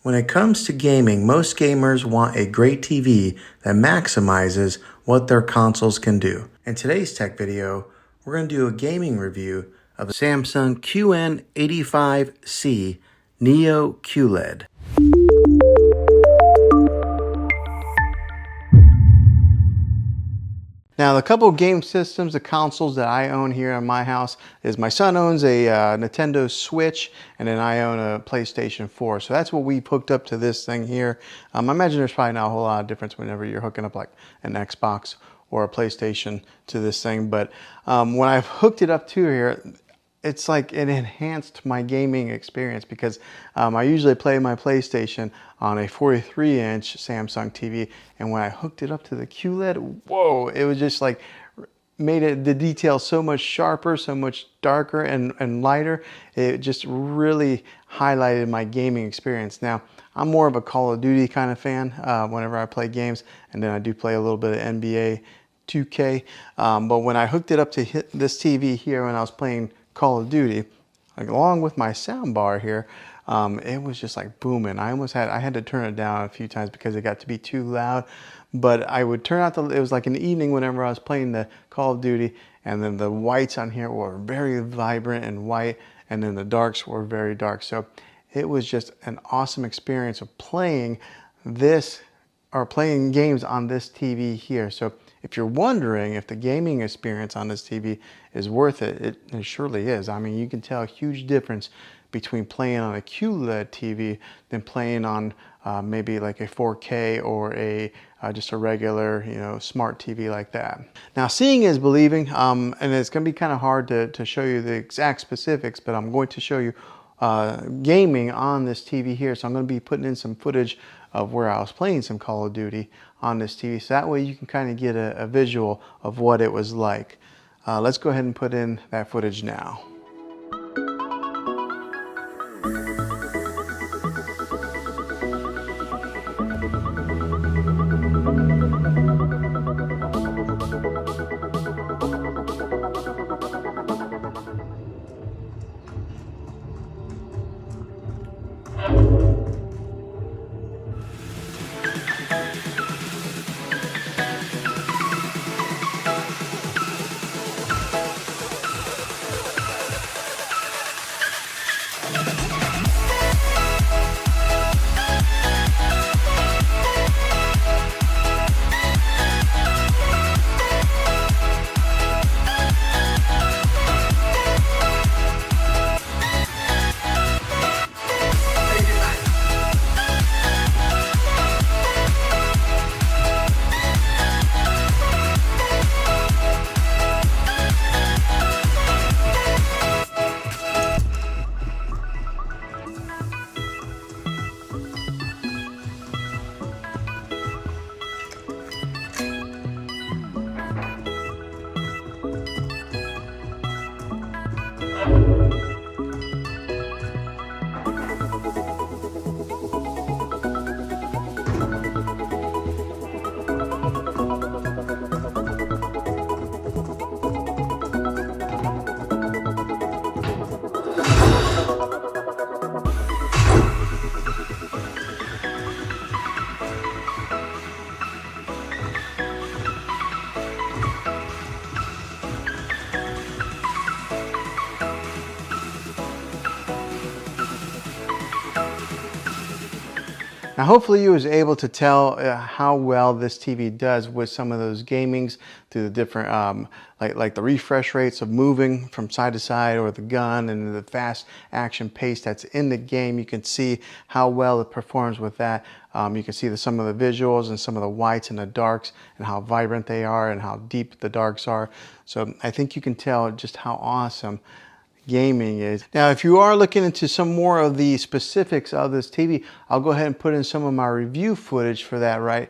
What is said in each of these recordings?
When it comes to gaming, most gamers want a great TV that maximizes what their consoles can do. In today's tech video, we're going to do a gaming review of the Samsung QN85C Neo QLED. Now, the couple of game systems, the consoles that I own here in my house is my son owns a Nintendo Switch, and then I own a PlayStation 4. So that's what we hooked up to this thing here. I imagine there's probably not a whole lot of difference whenever you're hooking up like an Xbox or a PlayStation to this thing. But when I've hooked it up to here, it's like it enhanced my gaming experience because I usually play my PlayStation on a 43-inch Samsung TV, and when I hooked it up to the QLED, whoa, it was just like made the details so much sharper, so much darker and lighter. It just really highlighted my gaming experience. Now, I'm more of a Call of Duty kind of fan whenever I play games, and then I do play a little bit of NBA 2K. But when I hooked it up to this TV here when I was playing Call of Duty, like, along with my sound bar here, it was just like booming. I had to turn it down a few times because it got to be too loud. But I would turn out it was like in the evening whenever I was playing the Call of Duty, and then the whites on here were very vibrant and white, and then the darks were very dark. So it was just an awesome experience of playing this, or playing games on this TV here. So if you're wondering if the gaming experience on this TV is worth it, it surely is. I mean, you can tell a huge difference between playing on a QLED TV than playing on maybe like a 4K or just a regular, smart TV like that. Now, seeing is believing, and it's going to be kind of hard to show you the exact specifics, but I'm going to show you gaming on this TV here. So I'm going to be putting in some footage of where I was playing some Call of Duty on this TV, so that way you can kind of get a visual of what it was like. Let's go ahead and put in that footage now. Now, hopefully you was able to tell how well this TV does with some of those gamings through the different, like the refresh rates of moving from side to side, or the gun, and the fast action pace that's in the game. You can see how well it performs with that. You can see some of the visuals and some of the whites and the darks and how vibrant they are and how deep the darks are. So I think you can tell just how awesome gaming is. Now, if you are looking into some more of the specifics of this TV, I'll go ahead and put in some of my review footage for that, right?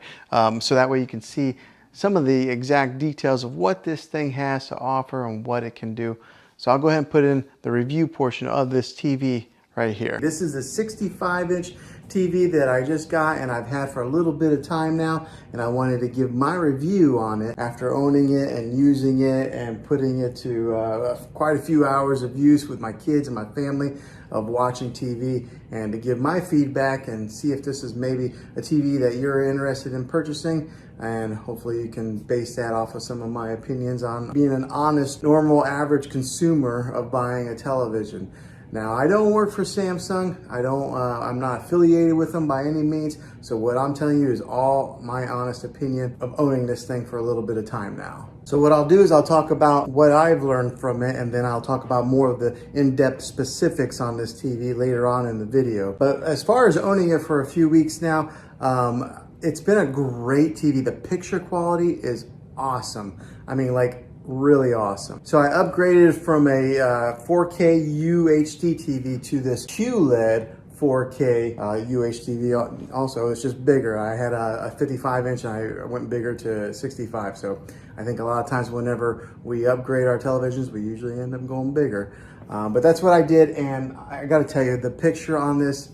So that way you can see some of the exact details of what this thing has to offer and what it can do. So I'll go ahead and put in the review portion of this TV right here. This is a 65-inch TV that I just got and I've had for a little bit of time now, and I wanted to give my review on it after owning it and using it and putting it to quite a few hours of use with my kids and my family of watching TV, and to give my feedback and see if this is maybe a TV that you're interested in purchasing, and hopefully you can base that off of some of my opinions on being an honest, normal, average consumer of buying a television. Now, I don't work for Samsung. I'm not affiliated with them by any means. So what I'm telling you is all my honest opinion of owning this thing for a little bit of time now. So what I'll do is I'll talk about what I've learned from it, and then I'll talk about more of the in-depth specifics on this TV later on in the video. But as far as owning it for a few weeks now, it's been a great TV. The picture quality is awesome. I mean, like, really awesome. So I upgraded from a 4K UHD TV to this QLED 4K UHD. Also, it's just bigger. I had a 55 inch and I went bigger to 65. So I think a lot of times whenever we upgrade our televisions, we usually end up going bigger. But that's what I did, and I gotta tell you, the picture on this,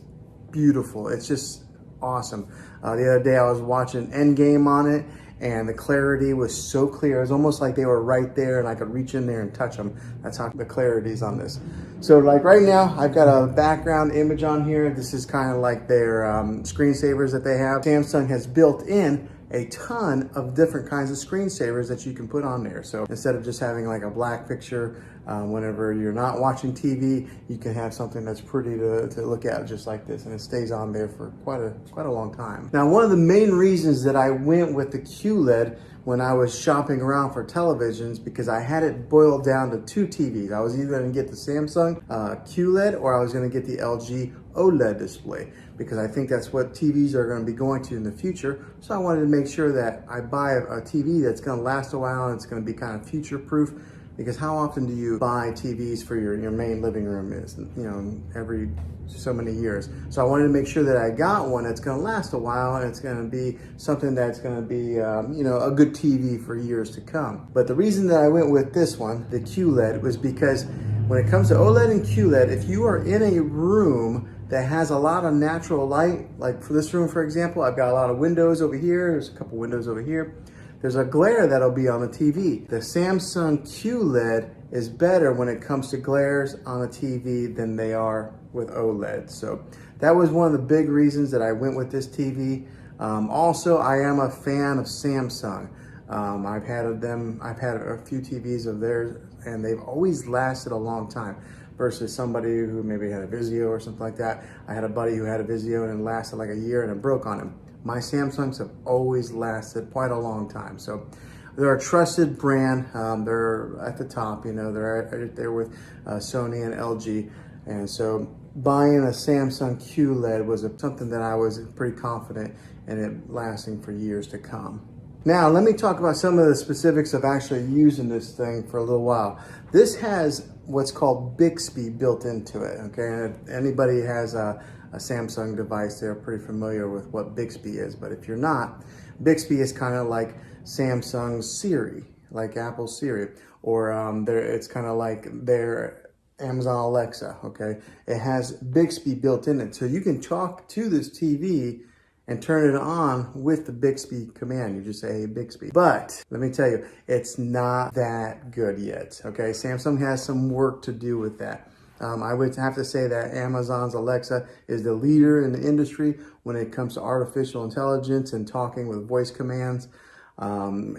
beautiful. It's just awesome. The other day I was watching Endgame on it, and the clarity was so clear. It was almost like they were right there and I could reach in there and touch them. That's how the clarity is on this. So like right now, I've got a background image on here. This is kind of like their screensavers that they have. Samsung has built in a ton of different kinds of screensavers that you can put on there. So instead of just having like a black picture, whenever you're not watching TV, you can have something that's pretty to look at just like this, and it stays on there for quite a long time. Now, one of the main reasons that I went with the QLED when I was shopping around for televisions, because I had it boiled down to two TVs. I was either going to get the Samsung QLED or I was going to get the LG OLED display, because I think that's what TVs are going to be going to in the future. So I wanted to make sure that I buy a TV that's going to last a while and it's going to be kind of future proof, because how often do you buy TVs for your main living room? Is, you know, every so many years. So I wanted to make sure that I got one that's going to last a while and it's going to be something that's going to be, you know, a good TV for years to come. But the reason that I went with this one, the QLED, was because when it comes to OLED and QLED, if you are in a room that has a lot of natural light, like for this room, for example, I've got a lot of windows over here. There's a couple windows over here. There's a glare that'll be on the TV. The Samsung QLED is better when it comes to glares on a TV than they are with OLED. So that was one of the big reasons that I went with this TV. Also, I am a fan of Samsung. I've had a few TVs of theirs, and they've always lasted a long time, versus somebody who maybe had a Vizio or something like that. I had a buddy who had a Vizio and it lasted like a year and it broke on him. My Samsungs have always lasted quite a long time. So they're a trusted brand. They're at the top, you know, they're right there with Sony and LG. And so buying a Samsung QLED was something that I was pretty confident in it lasting for years to come. Now, let me talk about some of the specifics of actually using this thing for a little while. This has what's called Bixby built into it, okay? And if anybody has a Samsung device, they're pretty familiar with what Bixby is. But if you're not, Bixby is kind of like Samsung's Siri, like Apple's Siri, or it's kind of like their Amazon Alexa, okay? It has Bixby built in it. So you can talk to this TV and turn it on with the Bixby command. You just say, hey, Bixby. But let me tell you, it's not that good yet, okay? Samsung has some work to do with that. I would have to say that Amazon's Alexa is the leader in the industry when it comes to artificial intelligence and talking with voice commands.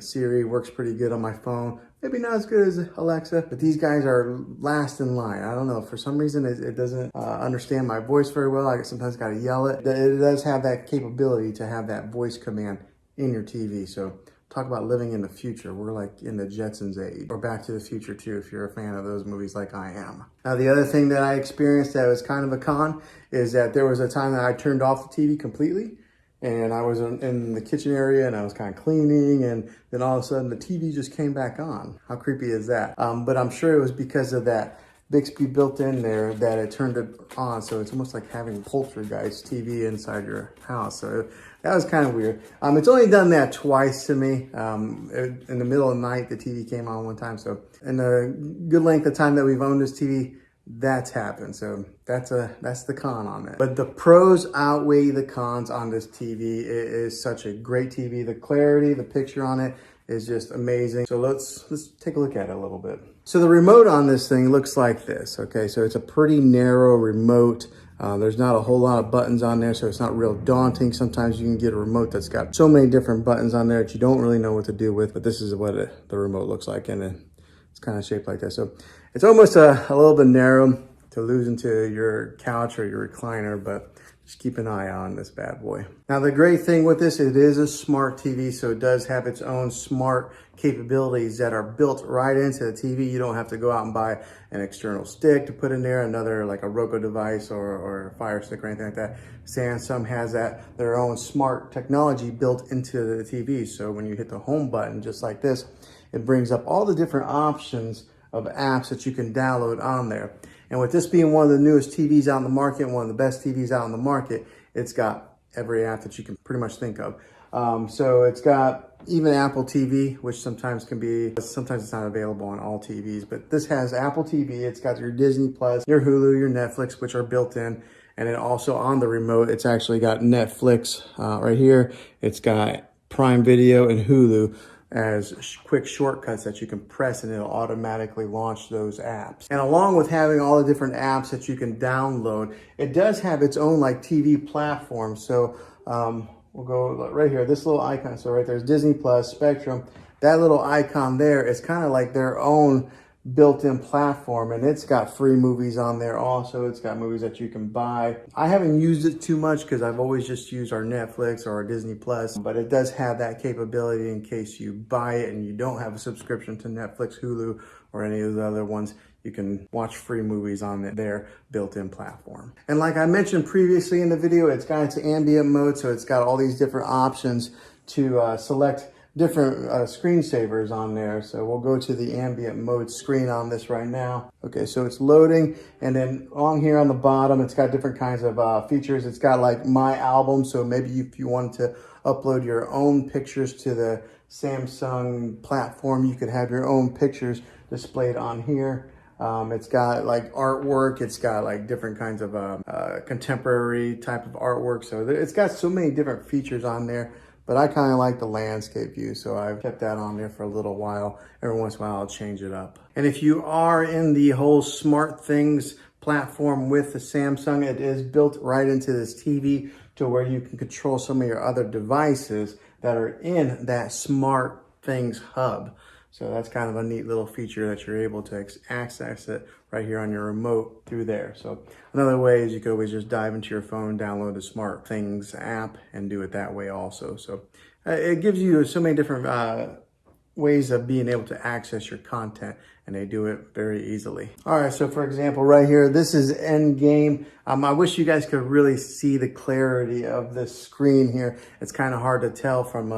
Siri works pretty good on my phone. Maybe not as good as Alexa, but these guys are last in line. I don't know, for some reason it doesn't understand my voice very well. I sometimes got to yell it. It does have that capability to have that voice command in your TV. So talk about living in the future. We're like in the Jetsons age, or Back to the Future too, if you're a fan of those movies like I am. Now, the other thing that I experienced that was kind of a con is that there was a time that I turned off the TV completely, and I was in the kitchen area and I was kind of cleaning, and then all of a sudden the TV just came back on. How creepy is that? But I'm sure it was because of that Bixby built in there that it turned it on. So it's almost like having Poltergeist TV inside your house. So that was kind of weird. It's only done that twice to me. In the middle of the night, the TV came on one time. So in the good length of time that we've owned this TV, that's happened. So that's the con on it. But the pros outweigh the cons on this TV. It is such a great TV. The clarity, the picture on it is just amazing. So let's take a look at it a little bit. So the remote on this thing looks like this. Okay, so it's a pretty narrow remote. There's not a whole lot of buttons on there, so it's not real daunting. Sometimes you can get a remote that's got so many different buttons on there that you don't really know what to do with, but this is what the remote looks like, and it's kind of shaped like that. So it's almost a little bit narrow to lose into your couch or your recliner, but just keep an eye on this bad boy. Now, the great thing with this, it is a smart TV, so it does have its own smart capabilities that are built right into the TV. You don't have to go out and buy an external stick to put in there, another like a Roku device or a Fire Stick or anything like that. Samsung has their own smart technology built into the TV. So when you hit the home button, just like this, it brings up all the different options of apps that you can download on there. And with this being one of the newest TVs out in the market, one of the best TVs out in the market, it's got every app that you can pretty much think of. So it's got even Apple TV, which sometimes it's not available on all TVs, but this has Apple TV. It's got your Disney Plus, your Hulu, your Netflix, which are built in. And then also on the remote, it's actually got Netflix right here. It's got Prime Video and Hulu as quick shortcuts that you can press, and it'll automatically launch those apps. And along with having all the different apps that you can download, it does have its own like TV platform. So we'll go right here, this little icon. So right there's Disney Plus, Spectrum. That little icon there is kind of like their own built-in platform, and it's got free movies on there also. It's got movies that you can buy. I haven't used it too much because I've always just used our Netflix or our Disney Plus, but it does have that capability in case you buy it and you don't have a subscription to Netflix, Hulu, or any of the other ones. You can watch free movies on their built-in platform. And like I mentioned previously in the video, it's got its ambient mode, so it's got all these different options to select different screensavers on there. So we'll go to the ambient mode screen on this right now. Okay, so it's loading, and then on here on the bottom, it's got different kinds of features. It's got like My Album, so maybe if you wanted to upload your own pictures to the Samsung platform, you could have your own pictures displayed on here. It's got like artwork. It's got like different kinds of contemporary type of artwork. So it's got so many different features on there. But I kind of like the landscape view, so I've kept that on there for a little while. Every once in a while, I'll change it up. And if you are in the whole smart things platform with the Samsung, it is built right into this TV to where you can control some of your other devices that are in that smart things hub. So that's kind of a neat little feature that you're able to access it right here on your remote through there. So another way is you could always just dive into your phone, download the Smart Things app, and do it that way also. So it gives you so many different ways of being able to access your content, and they do it very easily. All right, so for example, right here, this is Endgame. I wish you guys could really see the clarity of this screen here. It's kind of hard to tell from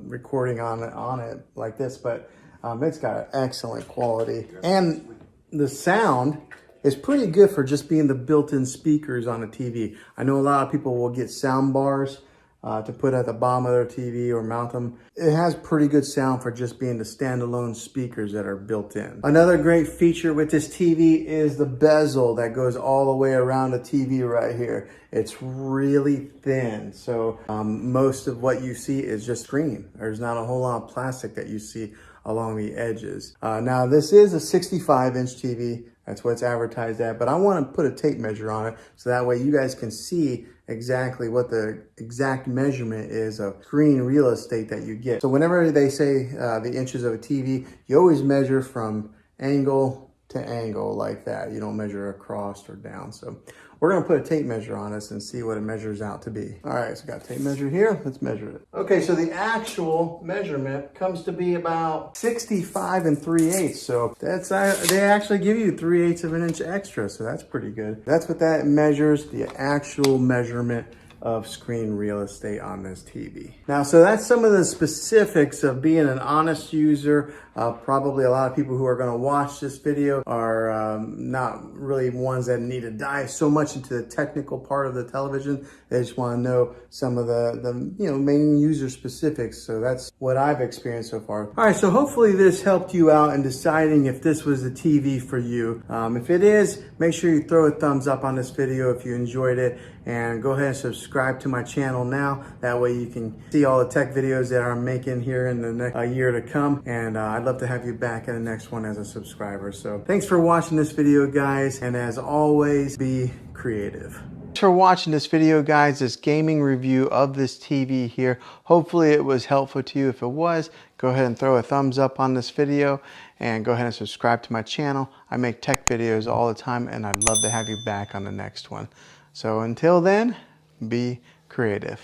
recording on it like this, but it's got excellent quality, and the sound is pretty good for just being the built-in speakers on a TV. I know a lot of people will get sound bars to put at the bottom of their TV or mount them. It has pretty good sound for just being the standalone speakers that are built in. Another great feature with this TV is the bezel that goes all the way around the TV right here. It's really thin, so most of what you see is just screen. There's not a whole lot of plastic that you see along the edges. Now this is a 65-inch TV. That's what it's advertised at, but I want to put a tape measure on it so that way you guys can see exactly what the exact measurement is of screen real estate that you get. So whenever they say the inches of a TV, you always measure from angle to angle like that. You don't measure across or down. So we're gonna put a tape measure on this and see what it measures out to be. All right, so got a tape measure here. Let's measure it. Okay, so the actual measurement comes to be about 65 3/8. So that's they actually give you 3/8 of an inch extra. So that's pretty good. That's what that measures, the actual measurement of screen real estate on this TV. Now, so that's some of the specifics of being an honest user. Probably a lot of people who are going to watch this video are not really ones that need to dive so much into the technical part of the television. They just want to know some of the main user specifics. So that's what I've experienced so far. All right, so hopefully this helped you out in deciding if this was the TV for you. If it is, make sure you throw a thumbs up on this video if you enjoyed it, and go ahead and subscribe to my channel now. That way you can see all the tech videos that I'm making here in the next year to come. And I'd love to have you back in the next one as a subscriber. So thanks for watching this video, guys. And as always, be creative. Thanks for watching this video, guys, this gaming review of this TV here. Hopefully it was helpful to you. If it was, go ahead and throw a thumbs up on this video and go ahead and subscribe to my channel. I make tech videos all the time, and I'd love to have you back on the next one. So until then, be creative.